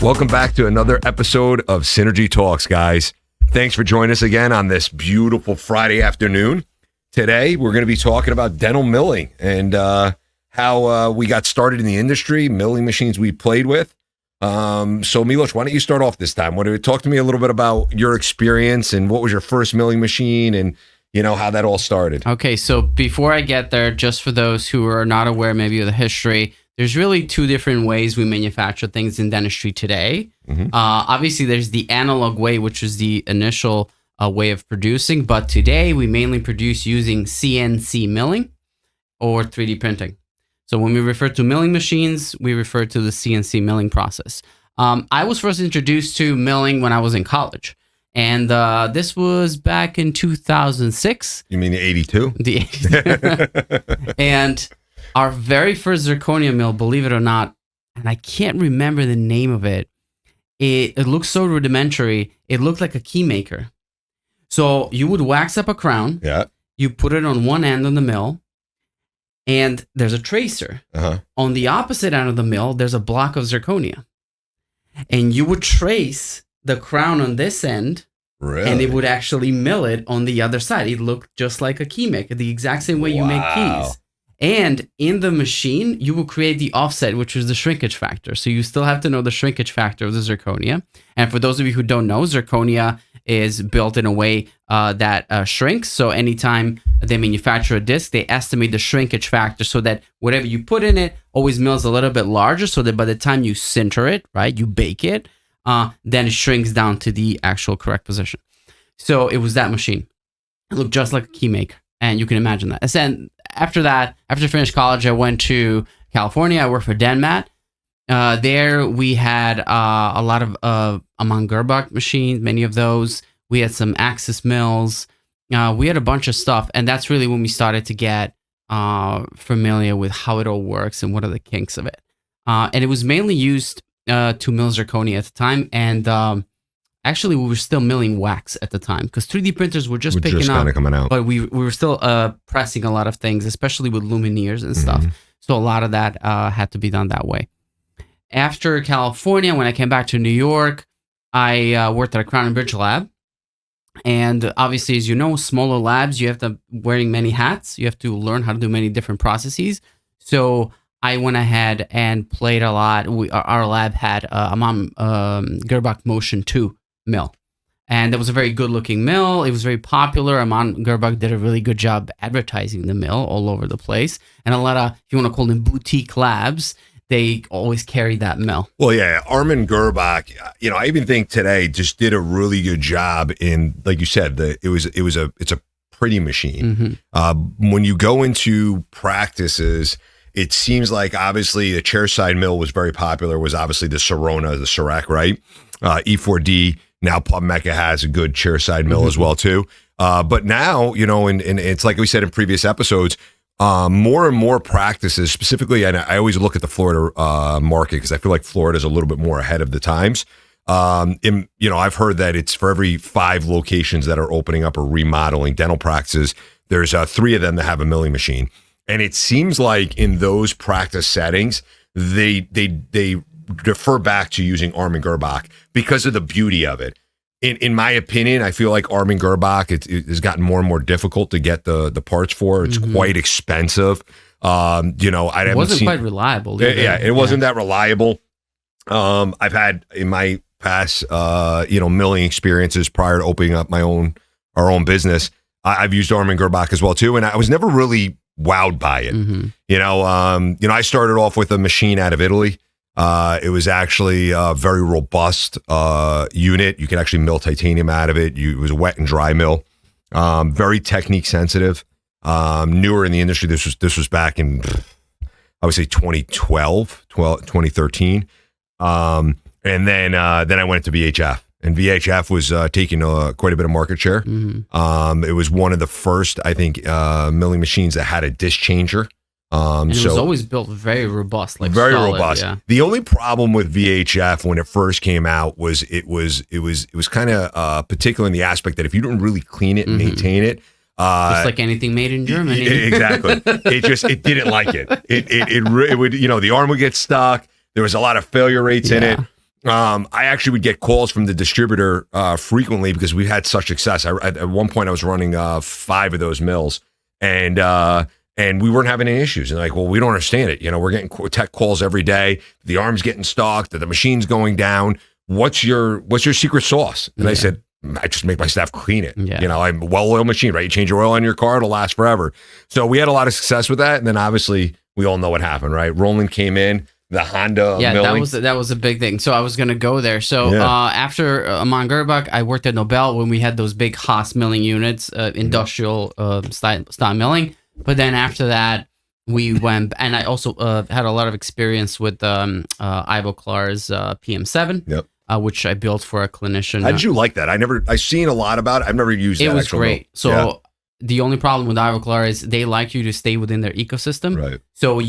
Welcome back to another episode of SynergyTalks, guys. Thanks for joining us again on this beautiful Friday afternoon. Today, we're going to be talking about dental milling and how we got started in the industry, milling machines we played with. So, Milos, why don't you start off this time? Talk to me a little bit about your experience and what was your first milling machine and, you know, how that all started. Okay, so before I get there, just for those who are not aware maybe of the history, there's really two different ways we manufacture things in dentistry today. Obviously, there's the analog way, which is the initial way of producing. But today, we mainly produce using CNC milling or 3D printing. So when we refer to milling machines, we refer to the CNC milling process. I was first introduced to milling when I was in college. And this was back in 2006. You mean the 82? The 82. And our very first zirconia mill, believe it or not, and I can't remember the name of it. It looked so rudimentary. It looked like a key maker. So you would wax up a crown. Yeah. You put it on one end of the mill, and there's a tracer. On the opposite end of the mill, there's a block of zirconia. And you would trace the crown on this end, really? And it would actually mill it on the other side. It looked just like a key maker, the exact same way you make keys. And in the machine, you will create the offset, which is the shrinkage factor. So you still have to know the shrinkage factor of the zirconia. And for those of you who don't know, zirconia is built in a way that shrinks. So anytime they manufacture a disc, they estimate the shrinkage factor so that whatever you put in it always mills a little bit larger, so that by the time you sinter it, right, you bake it, then it shrinks down to the actual correct position. So it was that machine. It looked just like a key maker. And you can imagine that. And after that, after I finished college, I went to California. I worked for Denmat. There we had a lot of Amon Gerbach machines, many of those. We had some Axis mills. We had a bunch of stuff. And that's really when we started to get familiar with how it all works and what are the kinks of it. And it was mainly used to mill zirconia at the time. And actually, we were still milling wax at the time because 3D printers were just picking up, coming out. But we were still pressing a lot of things, especially with luminaires and stuff. So a lot of that had to be done that way. After California, when I came back to New York, I worked at a Crown and Bridge lab. And obviously, as you know, smaller labs, you have to wearing many hats. You have to learn how to do many different processes. So I went ahead and played a lot. Our lab had a Amon Gerbach Motion 2 mill. And it was a very good looking mill. It was very popular. Amon Gerbach did a really good job advertising the mill all over the place. And a lot of, if you want to call them boutique labs, they always carried that mill. Well, yeah, Amon Gerbach, you know, I even think today just did a really good job in, like you said, it's a pretty machine. When you go into practices, it seems like obviously the chairside mill was very popular, was obviously the Sirona, the cerec, right? E4D. Now Pub Mecca has a good chairside mill as well too. But now, you know, and it's like we said in previous episodes, more and more practices, specifically, and I always look at the Florida market because I feel like Florida is a little bit more ahead of the times. You know, I've heard that it's for every 5 locations that are opening up or remodeling dental practices, there's 3 of them that have a milling machine. And it seems like in those practice settings, they defer back to using Amon Gerbach because of the beauty of it. In my opinion, I feel like Amon Gerbach it has gotten more and more difficult to get the parts for. It's quite expensive. You know, it wasn't quite reliable. Yeah, it wasn't that reliable. I've had in my past, you know, milling experiences prior to opening up our own business. I've used Amon Gerbach as well too, and I was never really wowed by it. You know, I started off with a machine out of Italy. It was actually a very robust unit. You could actually mill titanium out of it. It was a wet and dry mill. Very technique sensitive. Newer in the industry. This was back in, I would say 2013. And then I went to VHF. And VHF was taking quite a bit of market share. It was one of the first, I think, milling machines that had a disc changer. And it was always built very robust, like very solid, robust. Yeah. The only problem with VHF when it first came out was it was kind of particular in the aspect that if you didn't really clean it and maintain it, just like anything made in Germany, exactly. It didn't like it. It would, you know, the arm would get stuck. There was a lot of failure rates in it. I actually would get calls from the distributor frequently because we had such success. At one point, I was running 5 of those mills, and we weren't having any issues. And like, well, we don't understand it. We're getting tech calls every day. The arm's getting stocked. The machine's going down. What's your secret sauce? And I said, I just make my staff clean it. Yeah. I'm a well-oiled machine, right? You change your oil on your car, it'll last forever. So we had a lot of success with that. And then obviously we all know what happened, right? Roland came in, the Honda milling. that was a big thing. So I was going to go there. So after Amon Gerbach, I worked at Nobel when we had those big Haas milling units, industrial style milling. But then after that, we went, and I also had a lot of experience with Ivo Clar's PM7. Yep. Which I built for a clinician. How did you like that? I've seen a lot about it. I've never used it. It was great. So the only problem with Ivoclar is they like you to stay within their ecosystem. Right. So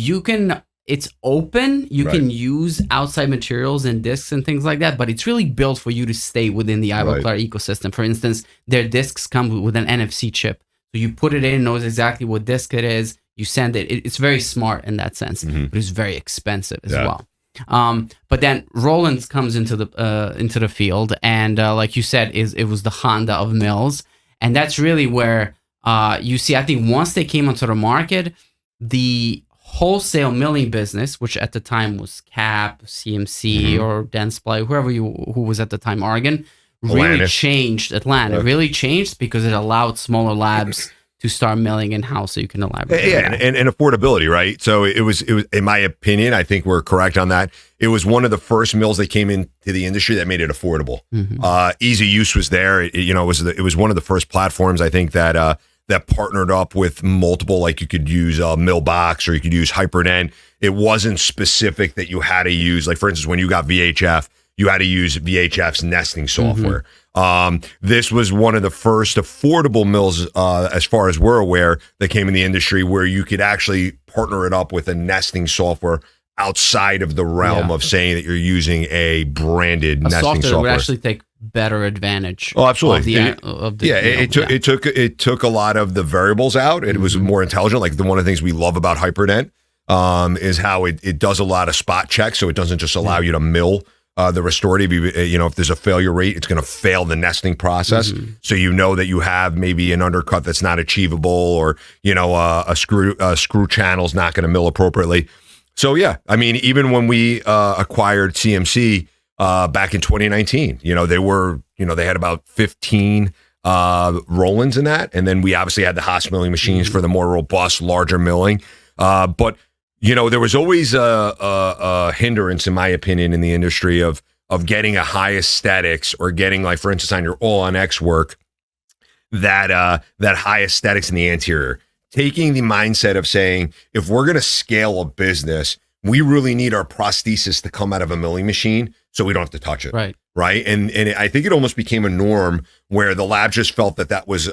it's open. You can use outside materials and discs and things like that, but it's really built for you to stay within the Ivoclar ecosystem. For instance, their discs come with an NFC chip. So you put it in, knows exactly what disc it is. You send it. It's very smart in that sense, but it's very expensive as well. But then Rollins comes into the field, and like you said, it was the Honda of mills, and that's really where you see. I think once they came onto the market, the wholesale milling business, which at the time was Cap, CMC, or Dentsply, who was at the time Argon, really changed. Atlanta really changed because it allowed smaller labs to start milling in-house, so you can elaborate. Yeah, and affordability, right? So it was, in my opinion, I think we're correct on that. It was one of the first mills that came into the industry that made it affordable. Easy use was there. It was one of the first platforms, I think, that partnered up with multiple, like you could use Millbox or you could use Hyperdent. It wasn't specific that you had to use, like for instance, when you got VHF, you had to use VHF's nesting software. This was one of the first affordable mills, as far as we're aware, that came in the industry where you could actually partner it up with a nesting software outside of the realm of saying that you're using a branded nesting software. That would actually take better advantage. Oh, absolutely. It took a lot of the variables out. It was more intelligent. Like one of the things we love about Hyperdent is how it does a lot of spot checks, so it doesn't just allow you to mill the restorative. If there's a failure rate, it's going to fail the nesting process. So you know that you have maybe an undercut that's not achievable, or a screw channel's not going to mill appropriately. So yeah, I mean, even when we acquired CMC back in 2019, they had about 15 Rollins in that, and then we obviously had the Haas milling machines for the more robust, larger milling. But there was always a hindrance, in my opinion, in the industry of getting a high aesthetics, or getting, like, for instance, on your allonx work, that high aesthetics in the anterior. Taking the mindset of saying, if we're going to scale a business, we really need our prosthesis to come out of a milling machine so we don't have to touch it. Right. And I think it almost became a norm where the lab just felt that was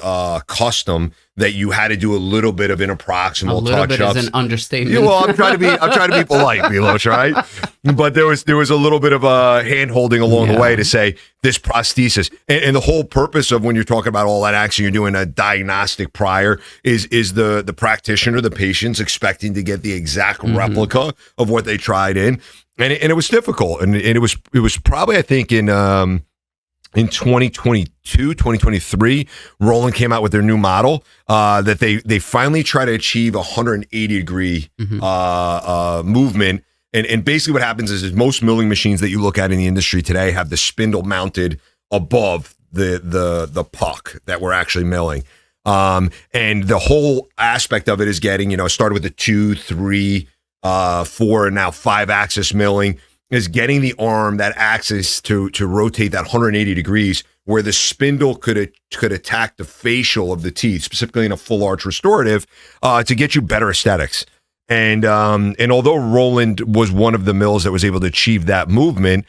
custom, that you had to do a little bit of interproximal touch-ups. A little bit is an understatement. Yeah, well, I'm trying to be polite, Milos, right? But there was a little bit of a hand-holding along the way to say this prosthesis. And the whole purpose of when you're talking about all that action, you're doing a diagnostic prior, is the practitioner, the patient's expecting to get the exact replica of what they tried in. And it was difficult, and it was probably, I think, in 2022, 2023, Roland came out with their new model that they finally try to achieve 180 degree movement. And basically what happens is most milling machines that you look at in the industry today have the spindle mounted above the puck that we're actually milling. And the whole aspect of it is getting, it started with the 2, 3, 4, and now 5 axis milling, is getting the arm, that axis, to rotate that 180 degrees, where the spindle could attack the facial of the teeth, specifically in a full arch restorative, to get you better aesthetics. And although Roland was one of the mills that was able to achieve that movement,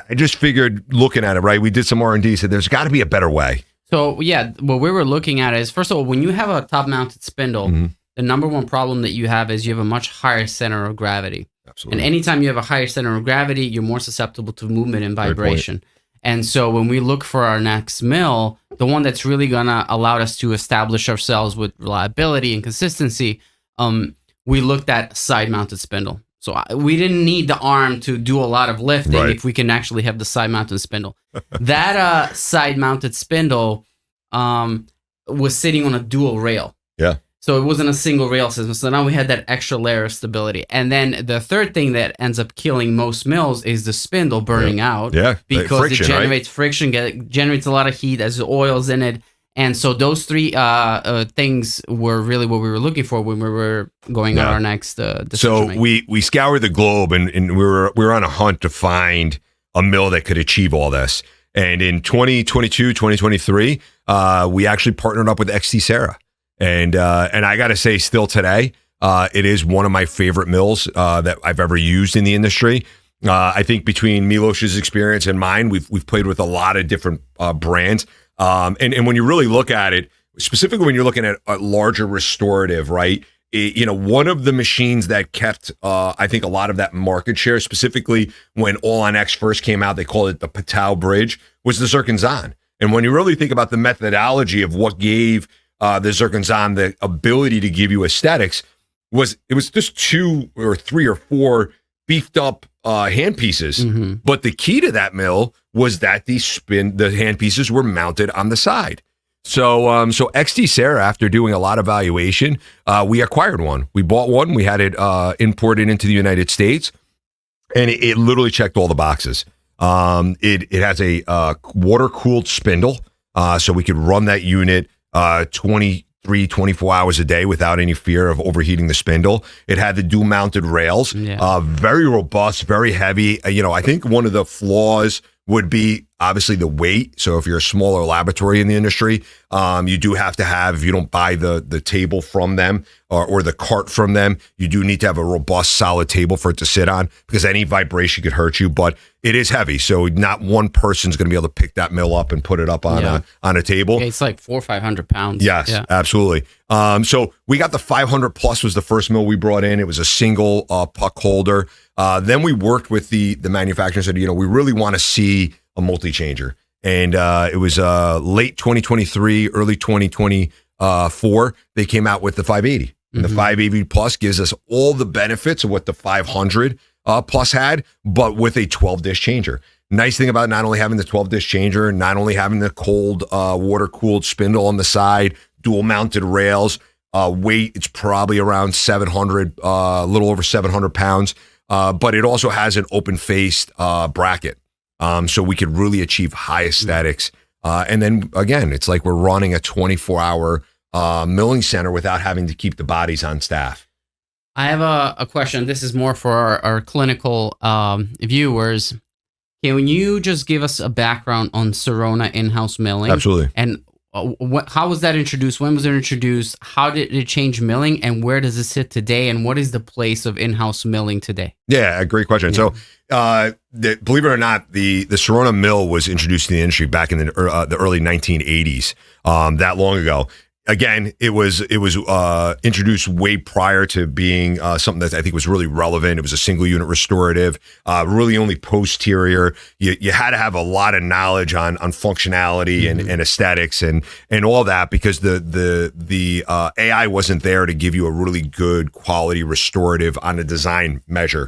I just figured, looking at it, right, we did some R&D, said there's got to be a better way. So yeah, what we were looking at is, first of all, when you have a top mounted spindle, the number one problem that you have is you have a much higher center of gravity. Absolutely. And anytime you have a higher center of gravity, you're more susceptible to movement and vibration. And so when we look for our next mill, the one that's really going to allow us to establish ourselves with reliability and consistency, we looked at side-mounted spindle. So we didn't need the arm to do a lot of lifting if we can actually have the side-mounted spindle. That side-mounted spindle was sitting on a dual rail. Yeah. So it wasn't a single rail system. So now we had that extra layer of stability. And then the third thing that ends up killing most mills is the spindle burning out. Yeah. Because friction, it generates friction, generates a lot of heat as the oil's in it. And so those three things were really what we were looking for when we were going on our next decision. So we scoured the globe and we were on a hunt to find a mill that could achieve all this. And in 2022, 2023, we actually partnered up with XT and I got to say, still today, it is one of my favorite mills that I've ever used in the industry. I think between Miloš's experience and mine, we've played with a lot of different brands. And when you really look at it, specifically when you're looking at a larger restorative, right? One of the machines that kept, I think, a lot of that market share, specifically when allonx first came out, they called it the Patau Bridge, was the Zirconzon. And when you really think about the methodology of what gave the Zirconzon the ability to give you aesthetics, it was just 2 or 3 or 4 beefed up hand pieces. Mm-hmm. But the key to that mill was that the hand pieces were mounted on the side. So XT after doing a lot of valuation, we acquired one. We bought one. We had it imported into the United States, and it literally checked all the boxes. It has a water cooled spindle, so we could run that unit 24 hours a day without any fear of overheating the spindle. It had the dual mounted rails, very robust, very heavy. I think one of the flaws would be obviously the weight. So if you're a smaller laboratory in the industry, you do have to have, if you don't buy the table from them or the cart from them, you do need to have a robust, solid table for it to sit on, because any vibration could hurt you. But it is heavy, so not one person's going to be able to pick that mill up and put it up on a table. It's like 400 or 500 pounds. Yes, absolutely. So we got the 500 plus was the first mill we brought in. It was a single puck holder. Then we worked with the manufacturer and said, we really want to see a multi-changer. And it was late 2023, early 2024, they came out with the 580. And the 580 plus gives us all the benefits of what the 500 plus had, but with a 12-dish changer. Nice thing about not only having the 12-dish changer, not only having the cold water-cooled spindle on the side, dual-mounted rails, weight, it's probably around 700, a little over 700 pounds, but it also has an open-faced bracket. So we could really achieve high aesthetics. And then, again, it's like we're running a 24-hour milling center without having to keep the bodies on staff. I have a question. This is more for our clinical viewers. Can you just give us a background on Sirona in-house milling? Absolutely. And how was that introduced? When was it introduced? How did it change milling? And where does it sit today? And what is the place of in-house milling today? Yeah, a great question. Yeah. So, believe it or not, the Sirona mill was introduced to the industry back in the early 1980s, that long ago. Again, it was introduced way prior to being something that I think was really relevant. It was a single unit restorative, really only posterior. You had to have a lot of knowledge on functionality and aesthetics and all that, because the AI wasn't there to give you a really good quality restorative on a design measure.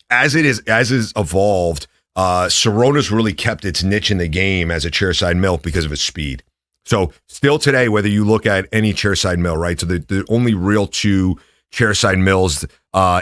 As is evolved, Sirona's really kept its niche in the game as a chairside mill because of its speed. So still today, whether you look at any chairside mill, right? So the only real 2 chairside mills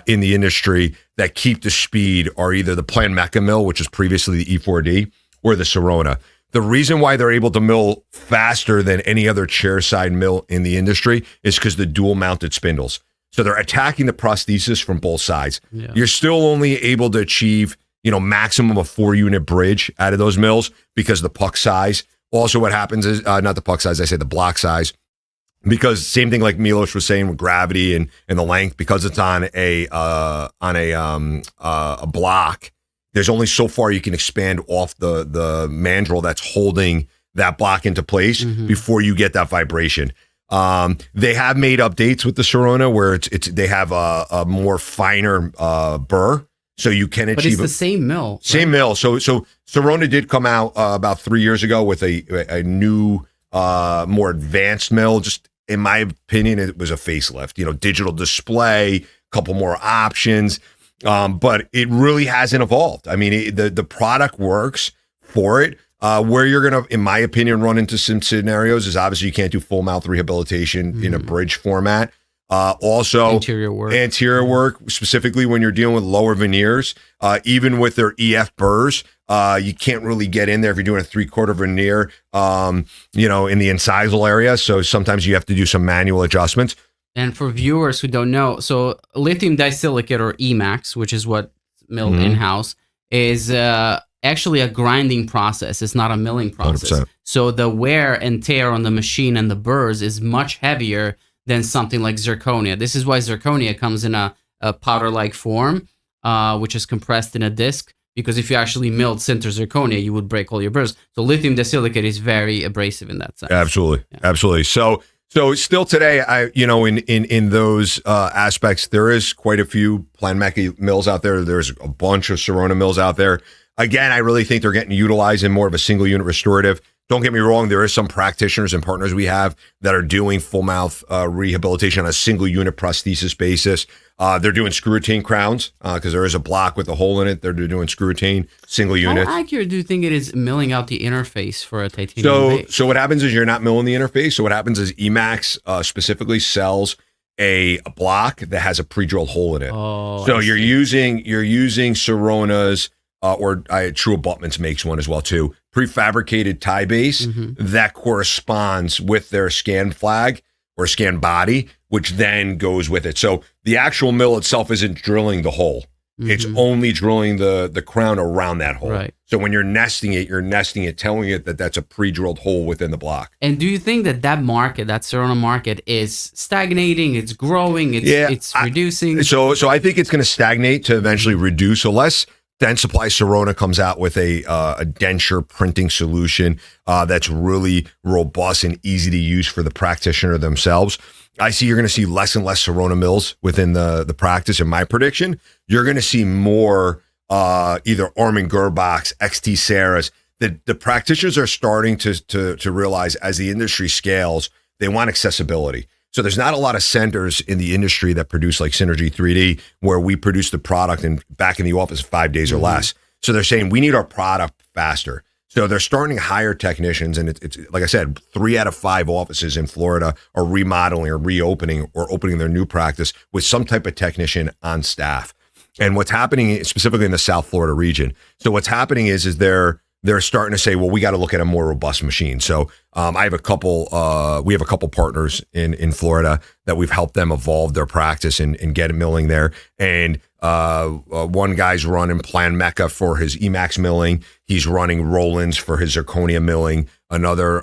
in the industry that keep the speed are either the Plan Mecca mill, which is previously the E4D, or the Sirona. The reason why they're able to mill faster than any other chairside mill in the industry is because the dual mounted spindles. So they're attacking the prosthesis from both sides. Yeah. You're still only able to achieve, maximum of 4-unit bridge out of those mills because the puck size. Also, what happens is, not the puck size, I say the block size, because same thing like Miloš was saying with gravity and the length, because it's on a block, there's only so far you can expand off the mandrel that's holding that block into place before you get that vibration. They have made updates with the Sirona where they have a more finer burr. So you can achieve. But it's the same mill. Same mill. So Sirona did come out about 3 years ago with a new, more advanced mill. Just in my opinion, it was a facelift. Digital display, couple more options. But it really hasn't evolved. I mean, the product works for it. Where you're going to, in my opinion, run into some scenarios is obviously you can't do full mouth rehabilitation in a bridge format. Also, anterior work, specifically when you're dealing with lower veneers, even with their EF burrs, you can't really get in there if you're doing a 3/4 veneer, in the incisal area. So sometimes you have to do some manual adjustments. And for viewers who don't know, so lithium disilicate, or emax, which is what milled in-house, is actually a grinding process. It's not a milling process. 100%. So the wear and tear on the machine and the burrs is much heavier than something like zirconia. This is why zirconia comes in a powder-like form, which is compressed in a disc, because if you actually milled sinter zirconia, you would break all your burrs. So lithium disilicate is very abrasive in that sense. Absolutely. So still today, in those aspects, there is quite a few Planmeca mills out there. There's a bunch of Sirona mills out there. Again, I really think they're getting utilized in more of a single unit restorative. Don't get me wrong, there is some practitioners and partners we have that are doing full mouth rehabilitation on a single unit prosthesis basis. They're doing screw retain crowns because there is a block with a hole in it. They're doing screw retain single unit. How accurate do you think it is milling out the interface for a titanium base? So what happens is you're not milling the interface. So what happens is emax specifically sells a block that has a pre-drilled hole in it. So you're using Sirona's or True Abutments makes one as well too. Prefabricated tie base that corresponds with their scan flag or scan body, which then goes with it. So the actual mill itself isn't drilling the hole. It's only drilling the crown around that hole. Right. So when you're nesting it, telling it that that's a pre-drilled hole within the block. And do you think that market, that Sirona market, is stagnating? It's growing? It's reducing? So I think it's going to stagnate to eventually reduce, unless Dentsply Sirona comes out with a denture printing solution that's really robust and easy to use for the practitioner themselves. I see you're going to see less and less Sirona mills within the practice. In my prediction, you're going to see more either Armin Gerbachs, XT Sarahs. The practitioners are starting to realize as the industry scales, they want accessibility. So there's not a lot of centers in the industry that produce like Synergy 3D, where we produce the product and back in the office 5 days or less. So they're saying we need our product faster. So they're starting to hire technicians, and it's like I said, 3 out of 5 offices in Florida are remodeling or reopening or opening their new practice with some type of technician on staff. And what's happening specifically in the South Florida region. So what's happening is they're starting to say, well, we got to look at a more robust machine. So we have a couple partners in Florida that we've helped them evolve their practice and get milling there. And one guy's running Planmeca for his emax milling. He's running Roland's for his zirconia milling. Another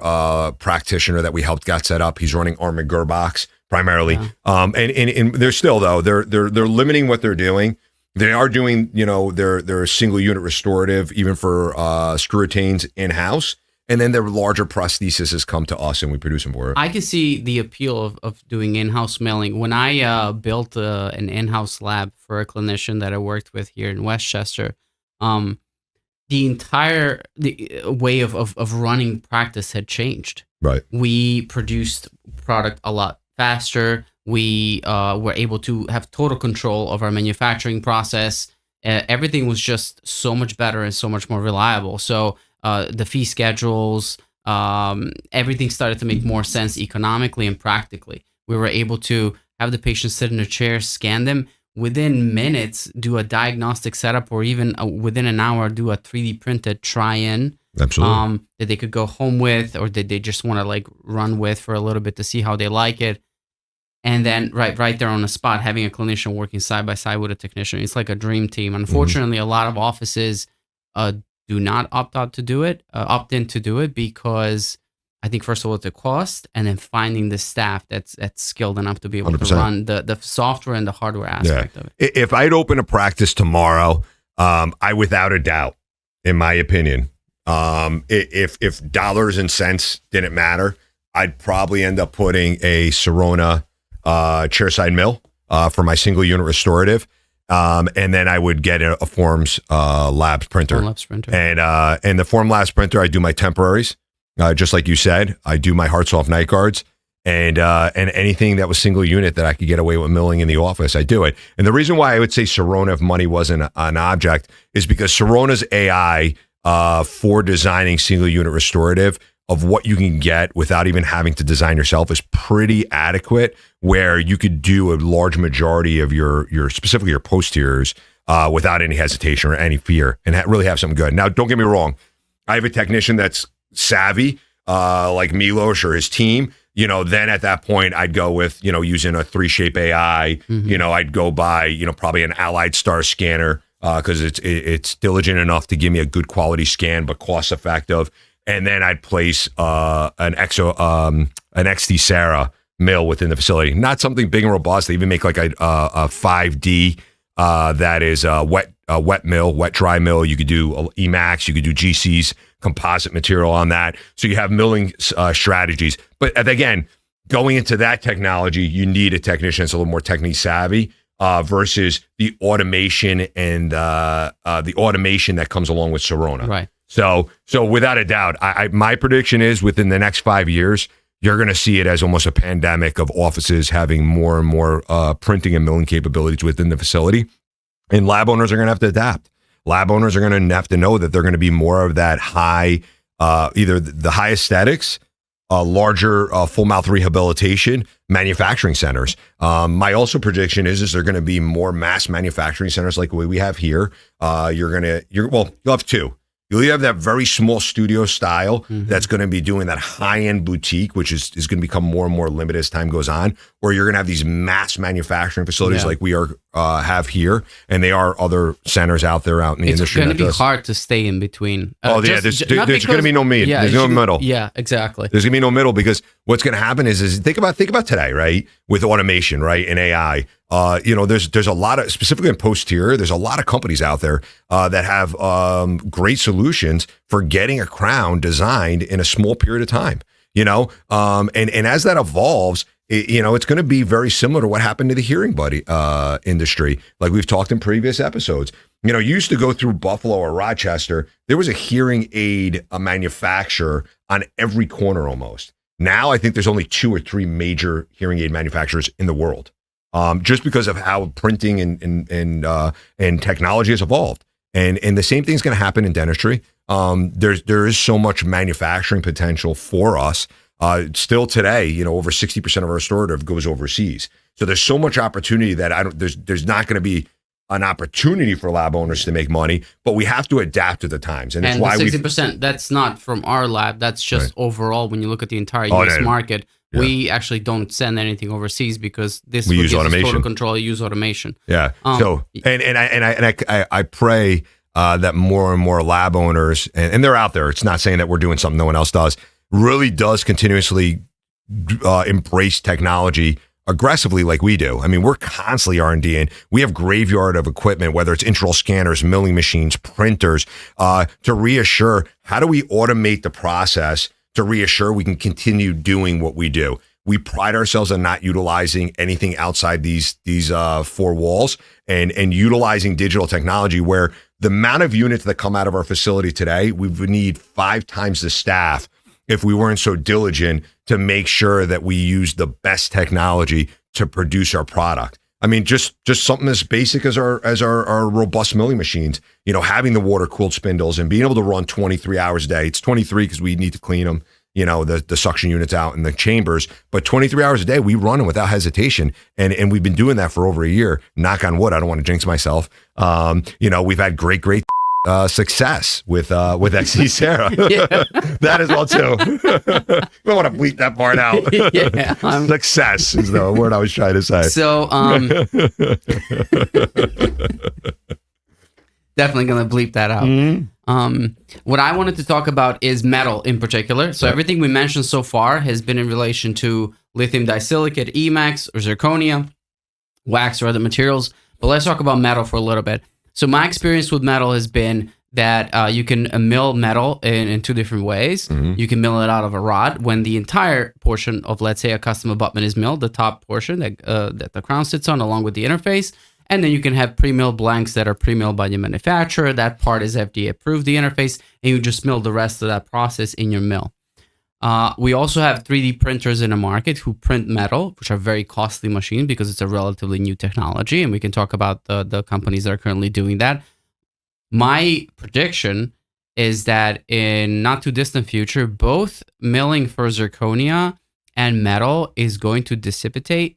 practitioner that we helped got set up, he's running Armin Gerbachs primarily. Yeah. And they're still, though, they're limiting what they're doing. They are doing, their single unit restorative, even for screw retains in-house. And then their larger prosthesis has come to us and we produce them for it. I can see the appeal of doing in-house milling. When I built an in-house lab for a clinician that I worked with here in Westchester, the entire way of running practice had changed. Right. We produced product a lot faster. We were able to have total control of our manufacturing process. Everything was just so much better and so much more reliable. So the fee schedules, everything started to make more sense economically and practically. We were able to have the patient sit in a chair, scan them, within minutes, do a diagnostic setup, or even within an hour, do a 3D printed try-in. Absolutely. That they could go home with, or that they just want to like run with for a little bit to see how they like it. And then right there on the spot, having a clinician working side by side with a technician, it's like a dream team. Unfortunately, a lot of offices do not opt in to do it because I think first of all, the cost, and then finding the staff that's skilled enough to be able 100%. to run the software and the hardware aspect of it. If I'd open a practice tomorrow, I without a doubt, in my opinion, if dollars and cents didn't matter, I'd probably end up putting a Sirona chairside mill for my single unit restorative, and then I would get a Forms Labs printer. And the Form Labs printer, I do my temporaries, just like you said. I do my Hartsoft night guards, And anything that was single unit that I could get away with milling in the office, I do it. And the reason why I would say Sirona, if money wasn't an object, is because Sirona's AI for designing single unit restorative of what you can get without even having to design yourself is pretty adequate, where you could do a large majority of your specifically your posteriors without any hesitation or any fear, and really have something good. Now, don't get me wrong. I have a technician that's savvy, like Milos or his team. Then at that point, I'd go with, using a 3Shape AI. I'd go buy, probably an Allied Star scanner because it's diligent enough to give me a good quality scan, but cost effective. And then I'd place an XT Sarah mill within the facility. Not something big and robust. They even make like a 5D that is a wet mill, wet dry mill. You could do emax, you could do GC's composite material on that. So you have milling strategies. But again, going into that technology, you need a technician that's a little more technique savvy versus the automation and the automation that comes along with Sirona. Right. So without a doubt, my prediction is within the next 5 years, you're going to see it as almost a pandemic of offices having more and more printing and milling capabilities within the facility. And lab owners are going to have to adapt. Lab owners are going to have to know that they're going to be more of that high, either the high aesthetics, larger full mouth rehabilitation manufacturing centers. My also prediction is there going to be more mass manufacturing centers like the way we have here. You'll have two. You'll have that very small studio style that's going to be doing that high-end boutique, which is going to become more and more limited as time goes on, or you're going to have these mass manufacturing facilities like we have here, and they are other centers out there out in the industry. It's going to be hard to stay in between. There's going to be no mid. Yeah, there's no middle. Yeah, exactly. There's going to be no middle because what's going to happen is think about today, right? With automation, right, and AI. There's a lot of, specifically in posterior, there's a lot of companies out there that have great solutions for getting a crown designed in a small period of time, and as that evolves, it's going to be very similar to what happened to the hearing buddy industry. Like we've talked in previous episodes, you used to go through Buffalo or Rochester, there was a hearing aid manufacturer on every corner almost. Now I think there's only 2 or 3 major hearing aid manufacturers in the world. Just because of how printing and technology has evolved, and the same thing's going to happen in dentistry. There is so much manufacturing potential for us. Still today, over 60% of our restorative goes overseas. So there's so much opportunity that there's not going to be an opportunity for lab owners to make money, but we have to adapt to the times. And it's why 60%, that's not from our lab. That's just overall when you look at the entire US market. Yeah. We actually don't send anything overseas because we use automation. Total control, use automation. Yeah. I pray that more and more lab owners, and they're out there. It's not saying that we're doing something no one else does. Really does continuously embrace technology aggressively like we do. I mean, we're constantly R&Ding. We have graveyard of equipment, whether it's intraoral scanners, milling machines, printers, to reassure how do we automate the process to reassure we can continue doing what we do. We pride ourselves on not utilizing anything outside these 4 walls and utilizing digital technology, where the amount of units that come out of our facility today, we would need 5 times the staff if we weren't so diligent to make sure that we use the best technology to produce our product. I mean, just something as basic as our robust milling machines, having the water cooled spindles and being able to run 23 hours a day. It's 23 because we need to clean them, the suction units out in the chambers, but 23 hours a day, we run them without hesitation. And we've been doing that for over a year. Knock on wood. I don't want to jinx myself. We've had great success with XC Sarah. That as well too. I don't want to bleep that part out. Success is the word I was trying to say. So definitely gonna bleep that out. What I wanted to talk about is metal in particular. So everything we mentioned so far has been in relation to lithium disilicate, emax, or zirconia, wax, or other materials. But let's talk about metal for a little bit. So my experience with metal has been that you can mill metal in 2 different ways. You can mill it out of a rod when the entire portion of, let's say, a custom abutment is milled, the top portion that the crown sits on along with the interface. And then you can have pre-milled blanks that are pre-milled by the manufacturer. That part is FDA approved, the interface, and you just mill the rest of that process in your mill. We also have 3D printers in the market who print metal, which are very costly machines because it's a relatively new technology. And we can talk about the companies that are currently doing that. My prediction is that in not too distant future, both milling for zirconia and metal is going to dissipate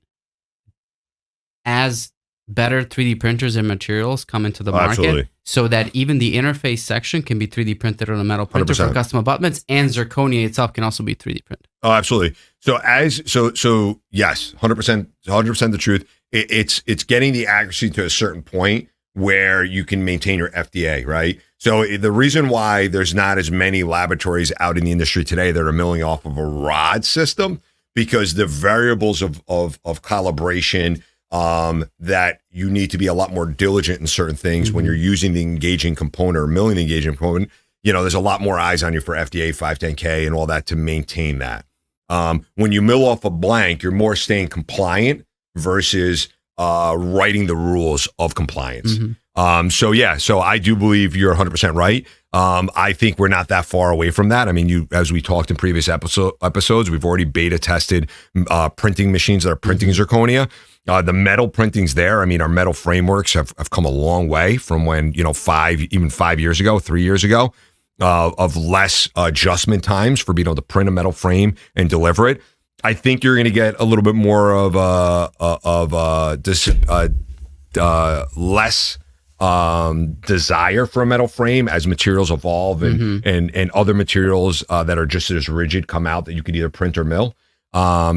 as better 3D printers and materials come into the market. Absolutely. So that even the interface section can be 3D printed on a metal printer 100%. for custom abutments, and zirconia itself can also be 3D printed. Oh, absolutely. So yes, 100% the truth. It's getting the accuracy to a certain point where you can maintain your FDA, right? So the reason why there's not as many laboratories out in the industry today that are milling off of a rod system, because the variables of calibration, that you need to be a lot more diligent in certain things when you're using the engaging component or milling the engaging component. There's a lot more eyes on you for FDA, 510K and all that to maintain that. When you mill off a blank, you're more staying compliant versus writing the rules of compliance. So I do believe you're 100% right. I think we're not that far away from that. I mean, as we talked in previous episodes, we've already beta tested printing machines that are printing zirconia. The metal printing's there. I mean, our metal frameworks have come a long way from when, 5 years ago, 3 years ago, of less adjustment times for being able to print a metal frame and deliver it. I think you're going to get a little bit more of less desire for a metal frame as materials evolve and other materials that are just as rigid come out that you could either print or mill.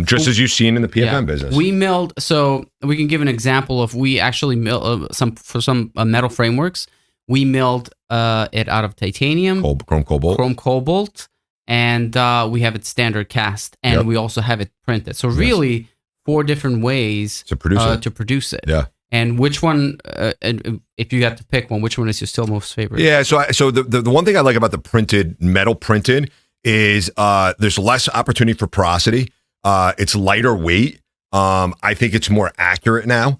Just as you've seen in the PFM business. We milled, so we can give an example of, we actually milled some metal frameworks. We milled it out of titanium, chrome cobalt, and we have it standard cast, and we also have it printed. So really 4 different ways to produce it. Yeah. And which one, if you had to pick one, which one is your still most favorite? Yeah, so the one thing I like about the metal printed is there's less opportunity for porosity. It's lighter weight. I think it's more accurate now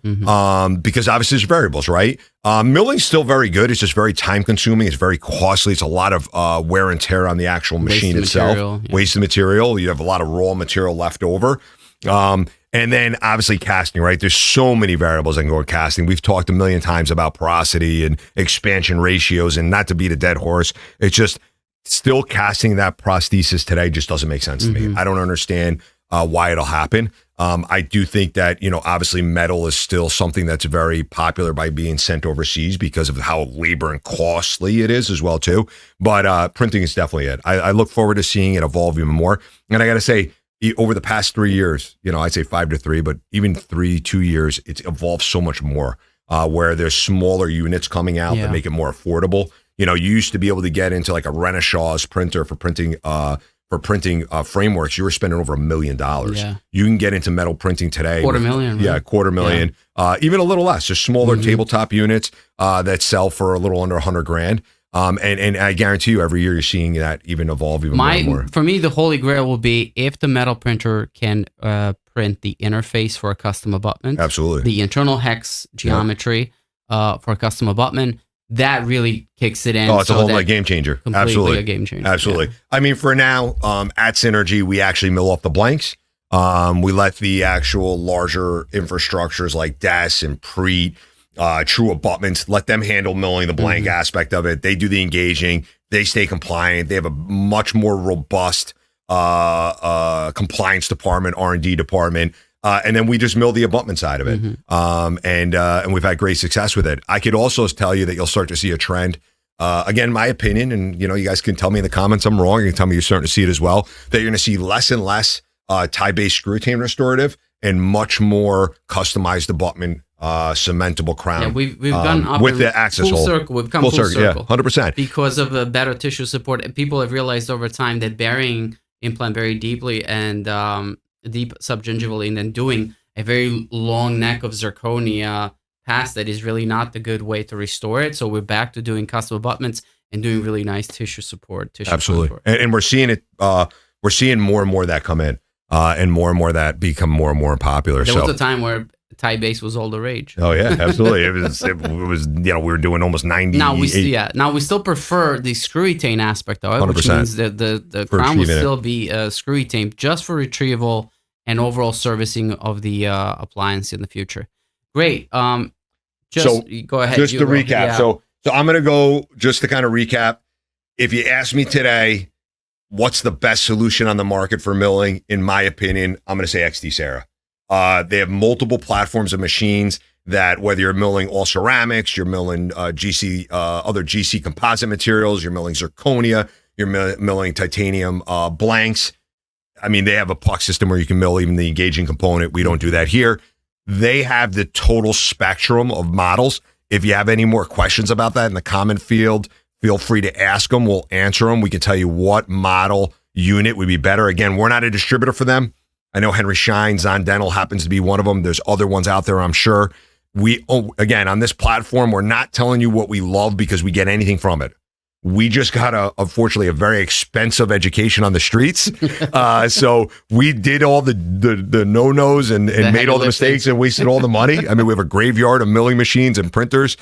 because obviously there's variables, right? Milling's still very good. It's just very time consuming. It's very costly. It's a lot of wear and tear on the actual machine itself. Wasted material. You have a lot of raw material left over. And then obviously casting, right? There's so many variables that can go with casting. We've talked a million times about porosity and expansion ratios, and not to beat a dead horse. It's just still casting that prosthesis today just doesn't make sense to me. I don't understand why it'll happen. I do think that, obviously metal is still something that's very popular by being sent overseas because of how labor and costly it is as well too. But printing is definitely it. I look forward to seeing it evolve even more. And I got to say, over the past 3 years, I'd say 5 to 3, but even 2 years, it's evolved so much more where there's smaller units coming out that make it more affordable. You used to be able to get into like a Renishaw printer for printing frameworks. You were spending over $1 million. Yeah. You can get into metal printing today. $250,000. Yeah, $250,000. Yeah. Even a little less, just smaller tabletop units that sell for a little under $100,000. And I guarantee you, every year you're seeing that even evolve even more and more. For me, the holy grail will be if the metal printer can print the interface for a custom abutment. Absolutely. The internal hex geometry for a custom abutment. That really kicks it in. Oh, it's a whole game changer. Absolutely. A game changer. Absolutely. Yeah. I mean, for now, at Synergy, we actually mill off the blanks. We let the actual larger infrastructures like DES and Preet, True Abutments, let them handle milling the blank aspect of it. They do the engaging. They stay compliant. They have a much more robust compliance department, R&D department. And then we just mill the abutment side of it. And we've had great success with it. I could also tell you that you'll start to see a trend. Again, my opinion, and you guys can tell me in the comments I'm wrong. You can tell me you're starting to see it as well, that you're going to see less and less tie-based screw retainer restorative and much more customized abutment, cementable crown. Yeah, we've gone up with the access hole. Circle. We've come full circle. Yeah, 100%. Because of the better tissue support. People have realized over time that burying implant very deeply and deep subgingivally and then doing a very long neck of zirconia past that is really not the good way to restore it. So we're back to doing custom abutments and doing really nice tissue support. Absolutely. And we're seeing it, we're seeing more and more of that come in and more that become more and more popular. There was a time where tie base was all the rage. Oh yeah, absolutely. It was we were doing almost 90. Now we still prefer the screwy tane aspect of it, 100%. Which means that the crown will still be screwy tane just for retrieval and overall servicing of the appliance in the future. Great. Go ahead. Just to recap. Yeah. So I'm going to go just to kind of recap. If you ask me today, what's the best solution on the market for milling? In my opinion, I'm going to say XT Cera. They have multiple platforms of machines that, whether you're milling all ceramics, you're milling other GC composite materials, you're milling zirconia, you're milling titanium blanks. I mean, they have a puck system where you can mill even the engaging component. We don't do that here. They have the total spectrum of models. If you have any more questions about that in the comment field, feel free to ask them. We'll answer them. We can tell you what model unit would be better. Again, we're not a distributor for them. I know Henry Schein, Zahn Dental happens to be one of them. There's other ones out there, I'm sure. Again, on this platform, we're not telling you what we love because we get anything from it. We just got unfortunately a very expensive education on the streets. So we did all the no-nos and made all the mistakes and wasted all the money. I mean, we have a graveyard of milling machines and printers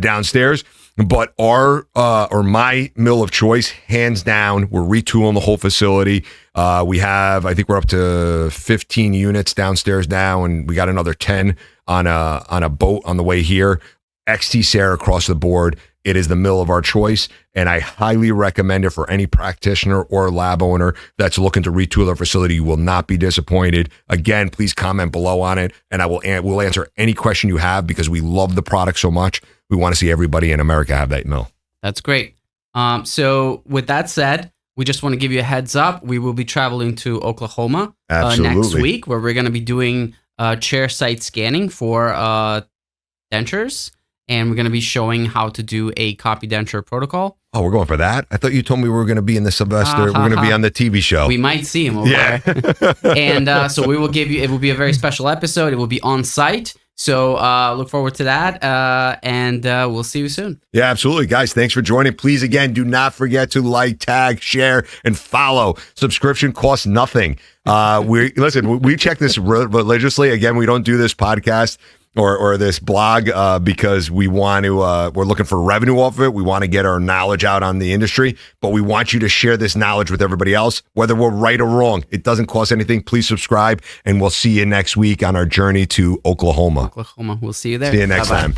downstairs. But my mill of choice, hands down, we're retooling the whole facility. I think we're up to 15 units downstairs now, and we got another 10 on a boat on the way here. XT Cera across the board. It is the mill of our choice, and I highly recommend it for any practitioner or lab owner that's looking to retool their facility. You will not be disappointed. Again, please comment below on it, and we'll answer any question you have because we love the product so much. We want to see everybody in America have that mill. That's great. So with that said, we just want to give you a heads up. We will be traveling to Oklahoma next week, where we're going to be doing chair site scanning for dentures. And we're going to be showing how to do a copy denture protocol. Oh, we're going for that? I thought you told me we were going to be in the Sylvester. We're going to be on the TV show. We might see him over there. And so we will it will be a very special episode. It will be on site. So look forward to that. And we'll see you soon. Yeah, absolutely. Guys, thanks for joining. Please, again, do not forget to like, tag, share, and follow. Subscription costs nothing. We check this religiously. Again, we don't do this podcast or this blog because we want to we're looking for revenue off of it. We want to get our knowledge out on the industry, but we want you to share this knowledge with everybody else, whether we're right or wrong. It doesn't cost anything. Please subscribe, and we'll see you next week on our journey to Oklahoma. We'll see you there. See you next time.